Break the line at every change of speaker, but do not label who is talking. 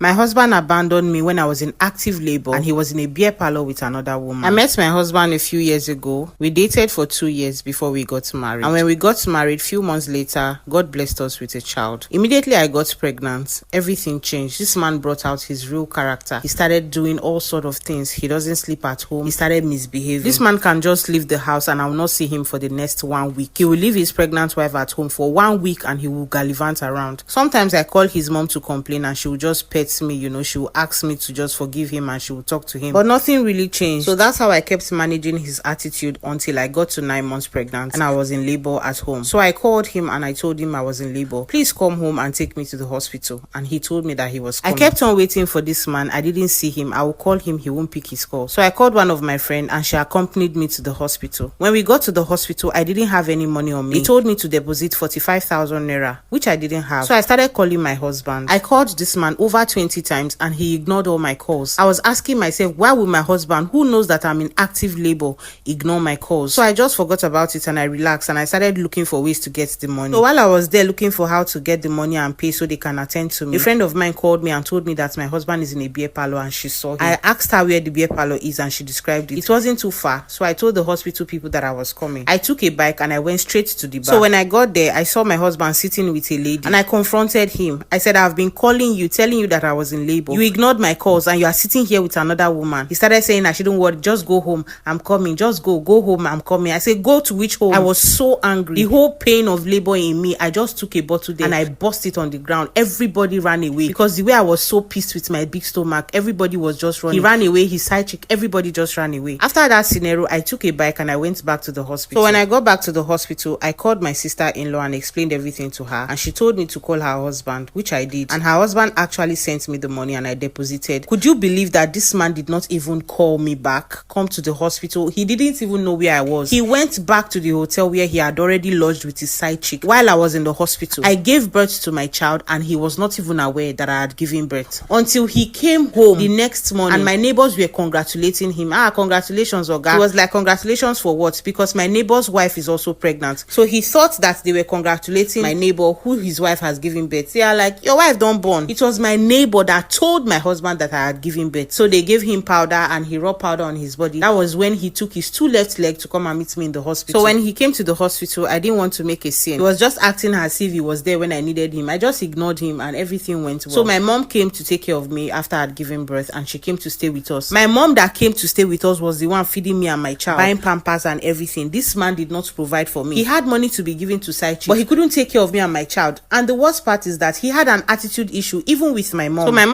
My husband abandoned me when I was in active labor and he was in a beer parlor with another woman. I met my husband a few years ago. We dated for 2 years before we got married. And when we got married, few months later, God blessed us with a child. Immediately I got pregnant. Everything changed. This man brought out his real character. He started doing all sort of things. He doesn't sleep at home. He started misbehaving. This man can just leave the house and I will not see him for the next 1 week. He will leave his pregnant wife at home for 1 week and he will gallivant around. Sometimes I call his mom to complain and she will just pet me, she will ask me to just forgive him and she will talk to him. But nothing really changed. So that's how I kept managing his attitude until I got to 9 months pregnant and I was in labor at home. So I called him and I told him I was in labor. Please come home and take me to the hospital. And he told me that he was coming. I kept on waiting for this man. I didn't see him. I will call him. He won't pick his call. So I called one of my friends and she accompanied me to the hospital. When we got to the hospital, I didn't have any money on me. He told me to deposit 45,000 naira, which I didn't have. So I started calling my husband. I called this man over 20 times and he ignored all my calls. I was asking myself, why would my husband, who knows that I'm in active labor, ignore my calls? So I just forgot about it and I relaxed and I started looking for ways to get the money. So while I was there looking for how to get the money and pay so they can attend to me, a friend of mine called me and told me that my husband is in a beer parlor and she saw him. I asked her where the beer parlor is and she described it. It wasn't too far, so I told the hospital people that I was coming. I took a bike and I went straight to the bar. So when I got there, I saw my husband sitting with a lady and I confronted him. I said, I've been calling you, telling you that I was in labor. You ignored my calls and you are sitting here with another woman. He started saying I shouldn't worry, just go home, I'm coming. Just go home, I'm coming. I said, go to which home? I was so angry. The whole pain of labor in me, I just took a bottle there and I burst it on the ground. Everybody ran away because the way I was so pissed with my big stomach, everybody was just running. He ran away, his side chick, everybody just ran away. After that scenario, I took a bike and I went back to the hospital. So when I got back to the hospital, I called my sister-in-law and explained everything to her and she told me to call her husband, which I did. And her husband actually sent me the money and I deposited. Could you believe that this man did not even call me back, come to the hospital? He didn't even know where I was. He went back to the hotel where he had already lodged with his side chick while I was in the hospital. I gave birth to my child and he was not even aware that I had given birth until he came home the next morning and my neighbors were congratulating him. Congratulations, Oga. He was like, congratulations for what? Because my neighbor's wife is also pregnant. So he thought that they were congratulating my neighbor who his wife has given birth. They are like, your wife don't born. It was my neighbor that told my husband that I had given birth. So they gave him powder and he rubbed powder on his body. That was when he took his 2 left legs to come and meet me in the hospital. So when he came to the hospital, I didn't want to make a scene. He was just acting as if he was there when I needed him. I just ignored him and everything went well. So my mom came to take care of me after I had given birth and she came to stay with us. My mom that came to stay with us was the one feeding me and my child, buying pampers and everything. This man did not provide for me. He had money to be given to side chick, but he couldn't take care of me and my child. And the worst part is that he had an attitude issue even with my mom. So my mom